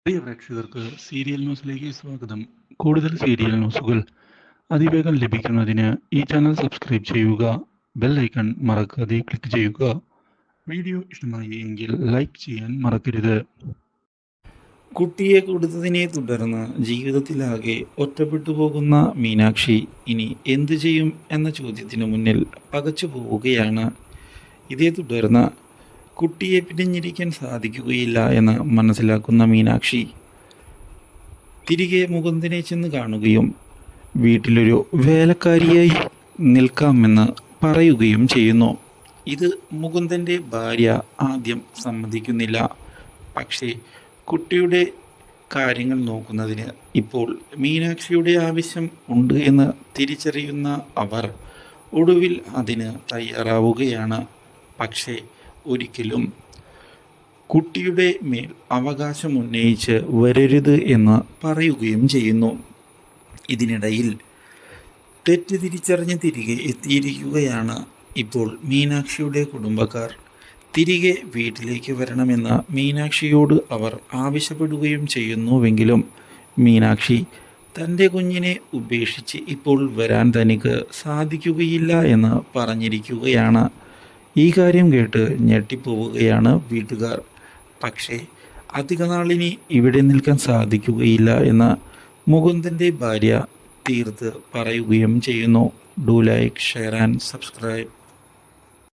പ്രിയ പ്രേക്ഷകർക്ക് സീരിയൽ ന്യൂസിലേക്ക് സ്വാഗതം. കൂടുതൽ സീരിയൽ ന്യൂസുകൾ അതിവേഗം ലഭിക്കുന്നതിന് ഈ ചാനൽ സബ്സ്ക്രൈബ് ചെയ്യുക. ബെൽ ഐക്കൺ മറക്കാതെ ക്ലിക്ക് ചെയ്യുക. വീഡിയോ ഇഷ്ടമായി എങ്കിൽ ലൈക്ക് ചെയ്യാൻ മറക്കരുത്. കുട്ടിയെ കൊടുത്തതിനെ തുടർന്ന് ജീവിതത്തിലാകെ ഒറ്റപ്പെട്ടു പോകുന്ന മീനാക്ഷി ഇനി എന്തു ചെയ്യും എന്ന ചോദ്യത്തിന് മുന്നിൽ പകച്ചു പോവുകയാണ്. ഇതേ തുടർന്ന് കുട്ടിയെ പിരിഞ്ഞിരിക്കാൻ സാധിക്കുകയില്ല എന്ന് മനസ്സിലാക്കുന്ന മീനാക്ഷി തിരികെ മുകുന്ദനെ ചെന്ന് കാണുകയും വീട്ടിലൊരു വേലക്കാരിയായി നിൽക്കാമെന്ന് പറയുകയും ചെയ്യുന്നു. ഇത് മുകുന്ദൻ്റെ ഭാര്യ ആദ്യം സമ്മതിക്കുന്നില്ല. പക്ഷേ കുട്ടിയുടെ കാര്യങ്ങൾ നോക്കുന്നതിന് ഇപ്പോൾ മീനാക്ഷിയുടെ ആവശ്യം ഉണ്ട് എന്ന് തിരിച്ചറിയുന്ന അവർ ഒടുവിൽ അതിന് തയ്യാറാവുകയാണ്. പക്ഷേ ഒരിക്കലും കുട്ടിയുടെ മേൽ അവകാശം ഉന്നയിച്ച് വരരുത് എന്ന് പറയുകയും ചെയ്യുന്നു. ഇതിനിടയിൽ തെറ്റ് തിരിച്ചറിഞ്ഞ് തിരികെ എത്തിയിരിക്കുകയാണ് ഇപ്പോൾ മീനാക്ഷിയുടെ കുടുംബക്കാർ. തിരികെ വീട്ടിലേക്ക് വരണമെന്ന് മീനാക്ഷിയോട് അവർ ആവശ്യപ്പെടുകയും ചെയ്യുന്നുവെങ്കിലും മീനാക്ഷി തൻ്റെ കുഞ്ഞിനെ ഉപേക്ഷിച്ച് ഇപ്പോൾ വരാൻ തനിക്ക് സാധിക്കുകയില്ല എന്ന് പറഞ്ഞിരിക്കുകയാണ്. ഈ കാര്യം കേട്ട് ഞെട്ടിപ്പോവുകയാണ് വീട്ടുകാർ. പക്ഷേ അധിക നാളിനി ഇവിടെ നിൽക്കാൻ സാധിക്കുകയില്ല എന്ന് മുകുന്ദൻ്റെ ഭാര്യ തീർത്ത് പറയുകയും ചെയ്യുന്നു. Do like, share and subscribe.